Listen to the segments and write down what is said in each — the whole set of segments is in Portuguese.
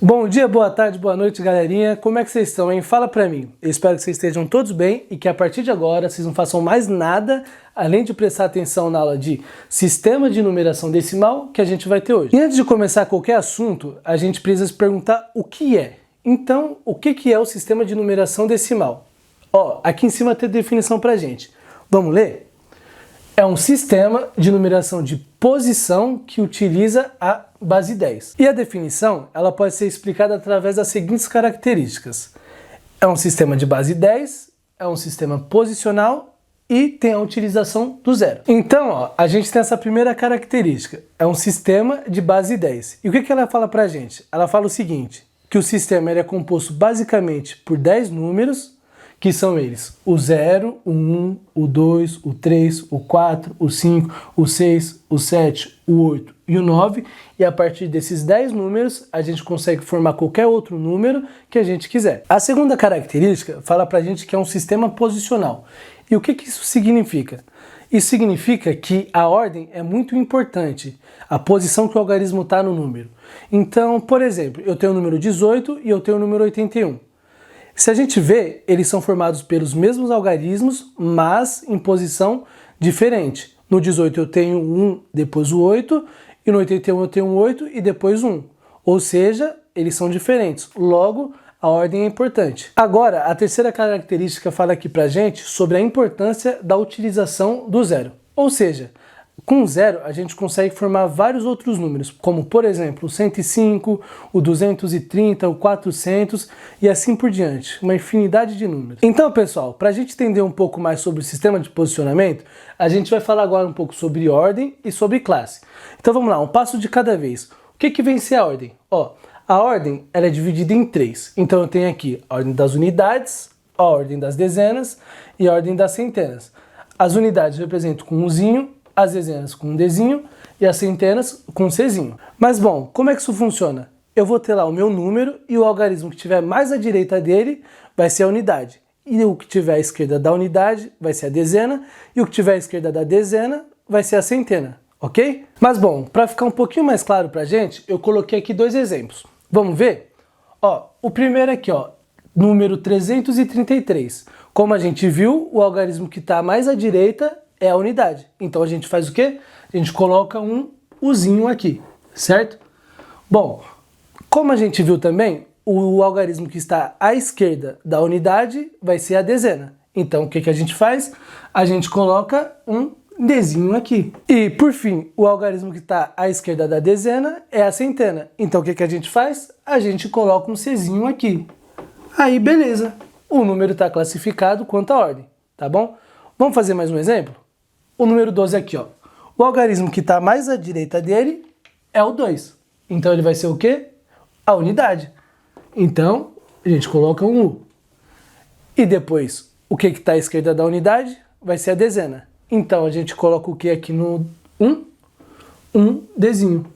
Bom dia, boa tarde, boa noite, galerinha. Como é que vocês estão, hein? Fala pra mim. Eu espero que vocês estejam todos bem e que a partir de agora vocês não façam mais nada além de prestar atenção na aula de sistema de numeração decimal que a gente vai ter hoje. E antes de começar qualquer assunto, a gente precisa se perguntar o que é. Então, o que é o sistema de numeração decimal? Ó, aqui em cima tem definição pra gente. Vamos ler? É um sistema de numeração de posição que utiliza a base 10. E a definição, ela pode ser explicada através das seguintes características. É um sistema de base 10, é um sistema posicional e tem a utilização do zero. Então, ó, a gente tem essa primeira característica. É um sistema de base 10. E o que ela fala pra gente? Ela fala o seguinte, que o sistema ele é composto basicamente por 10 números, que são eles o 0, o 1, o 2, o 3, o 4, o 5, o 6, o 7, o 8 e o 9. E a partir desses 10 números, a gente consegue formar qualquer outro número que a gente quiser. A segunda característica fala pra gente que é um sistema posicional. E o que isso significa? Isso significa que a ordem é muito importante, a posição que o algarismo está no número. Então, por exemplo, eu tenho o número 18 e eu tenho o número 81. Se a gente vê, eles são formados pelos mesmos algarismos, mas em posição diferente. No 18 eu tenho 1, depois o 8, e no 81 eu tenho 8 e depois 1. Ou seja, eles são diferentes, logo a ordem é importante. Agora, a terceira característica fala aqui pra gente sobre a importância da utilização do zero. Ou seja, com zero a gente consegue formar vários outros números, como por exemplo o 105, o 230, o 400 e assim por diante, uma infinidade de números. Então pessoal, para a gente entender um pouco mais sobre o sistema de posicionamento, a gente vai falar agora um pouco sobre ordem e sobre classe. Então vamos lá, um passo de cada vez. O que vem ser a ordem? Ó, a ordem ela é dividida em três. Então eu tenho aqui a ordem das unidades, a ordem das dezenas e a ordem das centenas. As unidades eu represento com um zinho, as dezenas com um Dzinho e as centenas com um Czinho. Mas bom, como é que isso funciona? Eu vou ter lá o meu número e o algarismo que estiver mais à direita dele vai ser a unidade. E o que estiver à esquerda da unidade vai ser a dezena e o que estiver à esquerda da dezena vai ser a centena, ok? Mas bom, para ficar um pouquinho mais claro pra gente, eu coloquei aqui dois exemplos. Vamos ver? Ó, o primeiro aqui, ó, número 333. Como a gente viu, o algarismo que está mais à direita é a unidade. Então a gente faz o quê? A gente coloca um uzinho aqui, certo? Bom, como a gente viu também, o algarismo que está à esquerda da unidade vai ser a dezena. Então o que a gente faz? A gente coloca um Dzinho aqui. E por fim, o algarismo que está à esquerda da dezena é a centena. Então o que a gente faz? A gente coloca um Czinho aqui. Aí beleza, o número está classificado quanto à ordem, tá bom? Vamos fazer mais um exemplo? O número 12 aqui, ó. O algarismo que está mais à direita dele é o 2. Então ele vai ser o quê? A unidade. Então a gente coloca um U. E depois, o que está à esquerda da unidade vai ser a dezena. Então a gente coloca o que aqui no 1? Um Dzinho.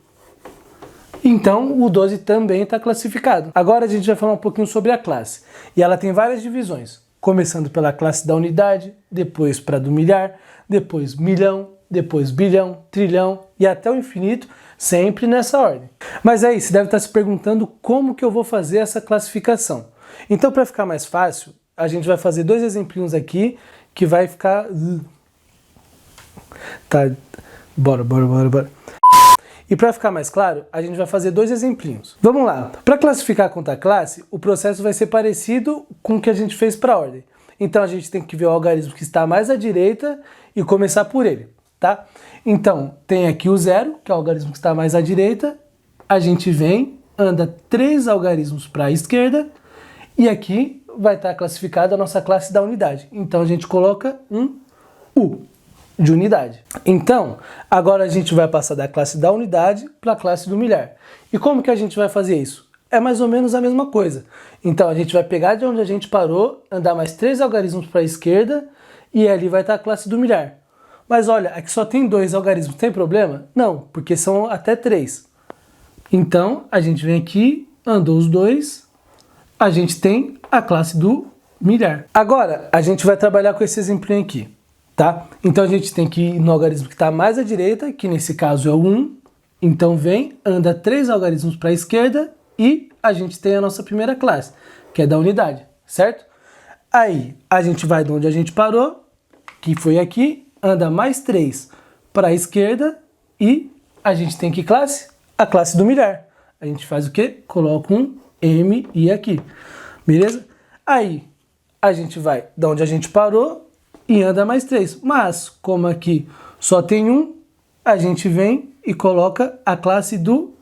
Então o 12 também está classificado. Agora a gente vai falar um pouquinho sobre a classe. E ela tem várias divisões. Começando pela classe da unidade, depois para do milhar, depois milhão, depois bilhão, trilhão e até o infinito, sempre nessa ordem. Mas aí, você deve estar se perguntando como que eu vou fazer essa classificação. Então, para ficar mais fácil, a gente vai fazer dois exemplinhos aqui que vai ficar... Tá, bora. E para ficar mais claro, a gente vai fazer dois exemplinhos. Vamos lá. Para classificar quanto à classe, o processo vai ser parecido com o que a gente fez para a ordem. Então a gente tem que ver o algarismo que está mais à direita e começar por ele, tá? Então tem aqui o 0, que é o algarismo que está mais à direita. A gente vem, anda 3 algarismos para a esquerda e aqui vai estar classificada a nossa classe da unidade. Então a gente coloca um U de unidade. Então, agora a gente vai passar da classe da unidade para a classe do milhar. E como que a gente vai fazer isso? É mais ou menos a mesma coisa. Então a gente vai pegar de onde a gente parou, andar mais 3 algarismos para a esquerda e ali vai estar a classe do milhar. Mas olha, aqui só tem 2 algarismos, tem problema? Não, porque são até 3. Então a gente vem aqui, andou os 2, a gente tem a classe do milhar. Agora a gente vai trabalhar com esse exemplinho aqui. Tá? Então a gente tem que ir no algarismo que está mais à direita, que nesse caso é o 1. Então vem, anda 3 algarismos para a esquerda e a gente tem a nossa primeira classe, que é da unidade, certo? Aí, a gente vai de onde a gente parou, que foi aqui, anda mais 3 para a esquerda e a gente tem que classe? A classe do milhar. A gente faz o quê? Coloca um MI aqui, beleza? Aí, a gente vai de onde a gente parou e anda mais 3. Mas, como aqui só tem um, a gente vem e coloca a classe do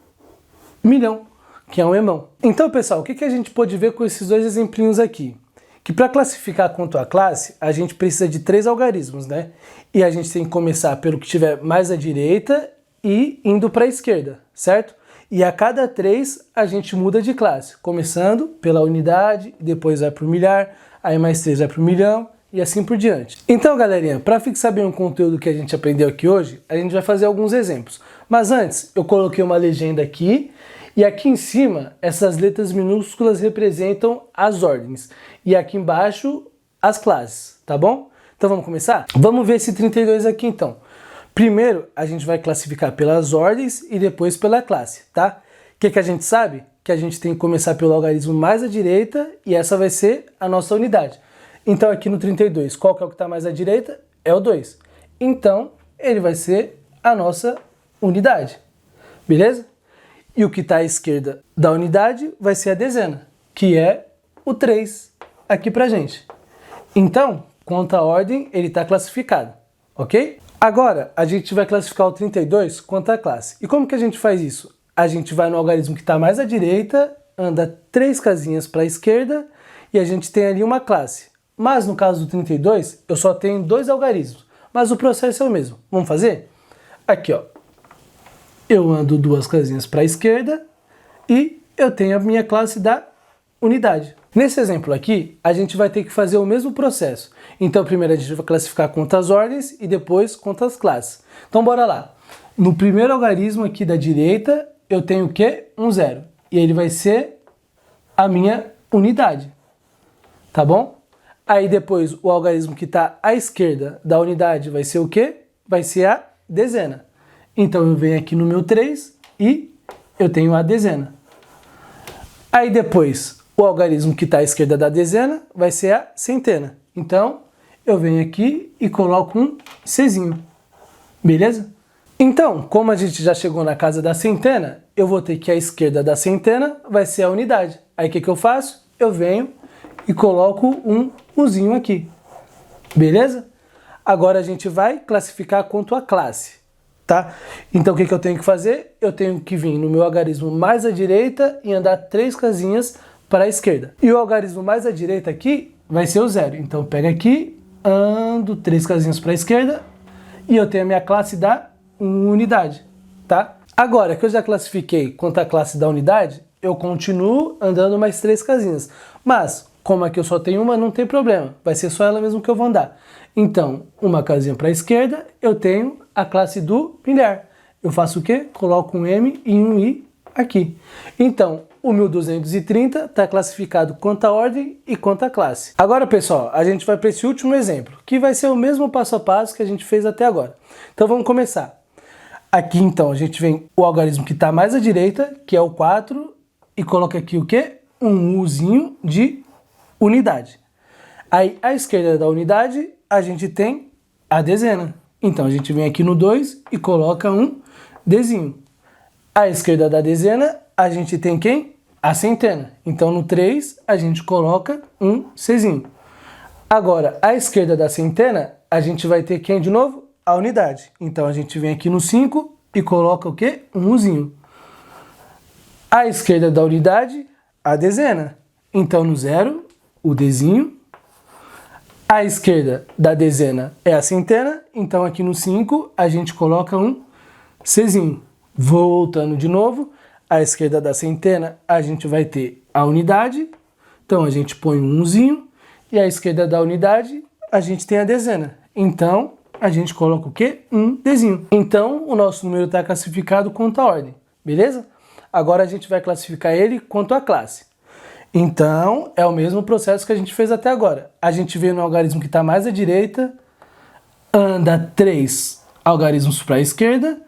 milhão, que é um emão. Então, pessoal, o que a gente pode ver com esses dois exemplinhos aqui? Que para classificar quanto à classe, a gente precisa de 3 algarismos, né? E a gente tem que começar pelo que estiver mais à direita e indo para a esquerda, certo? E a cada 3 a gente muda de classe, começando pela unidade, depois vai para o milhar, aí mais 3 vai para o milhão e assim por diante. Então, galerinha, para fixar bem o conteúdo que a gente aprendeu aqui hoje, a gente vai fazer alguns exemplos. Mas antes, eu coloquei uma legenda aqui e aqui em cima, essas letras minúsculas representam as ordens. E aqui embaixo, as classes, tá bom? Então vamos começar? Vamos ver esse 32 aqui então. Primeiro, a gente vai classificar pelas ordens e depois pela classe, tá? O que a gente sabe? Que a gente tem que começar pelo algarismo mais à direita e essa vai ser a nossa unidade. Então aqui no 32, qual que é o que está mais à direita? É o 2. Então, ele vai ser a nossa unidade, beleza? E o que está à esquerda da unidade vai ser a dezena, que é o 3 aqui pra gente. Então, quanto à ordem, ele está classificado, ok? Agora, a gente vai classificar o 32 quanto à classe. E como que a gente faz isso? A gente vai no algarismo que está mais à direita, anda 3 casinhas para a esquerda e a gente tem ali uma classe. Mas no caso do 32, eu só tenho 2 algarismos, mas o processo é o mesmo. Vamos fazer? Aqui, ó. Eu ando 2 casinhas para a esquerda e eu tenho a minha classe da unidade. Nesse exemplo aqui, a gente vai ter que fazer o mesmo processo. Então, primeiro a gente vai classificar quanto às ordens e depois quanto às classes. Então, bora lá. No primeiro algarismo aqui da direita, eu tenho o quê? Um 0. E ele vai ser a minha unidade. Tá bom? Aí depois, o algarismo que está à esquerda da unidade vai ser o quê? Vai ser a dezena. Então, eu venho aqui no meu 3 e eu tenho a dezena. Aí depois, o algarismo que está à esquerda da dezena vai ser a centena. Então, eu venho aqui e coloco um Czinho. Beleza? Então, como a gente já chegou na casa da centena, eu vou ter que a esquerda da centena vai ser a unidade. Aí o que eu faço? Eu venho e coloco um Uzinho aqui. Beleza? Agora a gente vai classificar quanto à classe. Tá? Então o que eu tenho que fazer? Eu tenho que vir no meu algarismo mais à direita e andar 3 casinhas para a esquerda. E o algarismo mais à direita aqui vai ser o 0. Então pega aqui, ando 3 casinhas para a esquerda e eu tenho a minha classe da unidade. Tá? Agora que eu já classifiquei quanto à classe da unidade, eu continuo andando mais 3 casinhas. Mas como aqui eu só tenho uma, não tem problema. Vai ser só ela mesmo que eu vou andar. Então, uma casinha para a esquerda, eu tenho a classe do milhar. Eu faço o quê? Coloco um M e um I aqui. Então, o 1230 está classificado quanto à ordem e quanto à classe. Agora, pessoal, a gente vai para esse último exemplo, que vai ser o mesmo passo a passo que a gente fez até agora. Então, vamos começar. Aqui, então, a gente vem o algarismo que está mais à direita, que é o 4, e coloca aqui o quê? Um Uzinho de unidade. Aí, à esquerda da unidade, a gente tem a dezena. Então, a gente vem aqui no 2 e coloca um Dzinho. À esquerda da dezena, a gente tem quem? A centena. Então, no 3, a gente coloca um Czinho. Agora, à esquerda da centena, a gente vai ter quem de novo? A unidade. Então, a gente vem aqui no 5 e coloca o quê? Um Uzinho. À esquerda da unidade, a dezena. Então, no 0, o Dzinho. À esquerda da dezena é a centena, então aqui no 5 a gente coloca um Czinho. Voltando de novo, à esquerda da centena a gente vai ter a unidade, então a gente põe um Uzinho, e à esquerda da unidade a gente tem a dezena, então a gente coloca o quê? Um Dzinho. Então o nosso número está classificado quanto à ordem, beleza? Agora a gente vai classificar ele quanto à classe. Então, é o mesmo processo que a gente fez até agora. A gente vem no algarismo que está mais à direita, anda 3 algarismos para a esquerda,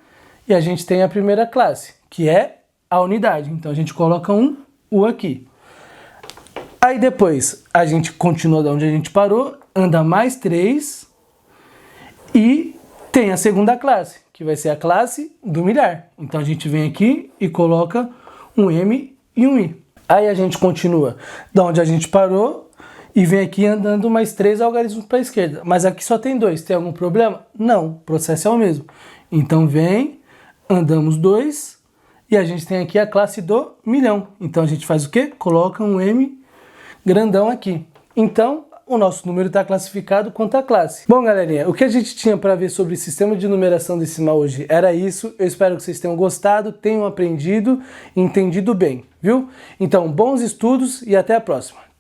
e a gente tem a primeira classe, que é a unidade. Então, a gente coloca um U aqui. Aí depois a gente continua de onde a gente parou, anda mais 3 e tem a segunda classe, que vai ser a classe do milhar. Então a gente vem aqui e coloca um M e um I. Aí a gente continua de onde a gente parou e vem aqui andando mais 3 algarismos para a esquerda. Mas aqui só tem 2. Tem algum problema? Não, o processo é o mesmo. Então vem, andamos 2 e a gente tem aqui a classe do milhão. Então a gente faz o quê? Coloca um M grandão aqui. Então o nosso número está classificado quanto a classe. Bom, galerinha, o que a gente tinha para ver sobre sistema de numeração decimal hoje era isso. Eu espero que vocês tenham gostado, tenham aprendido e entendido bem, viu? Então, bons estudos e até a próxima.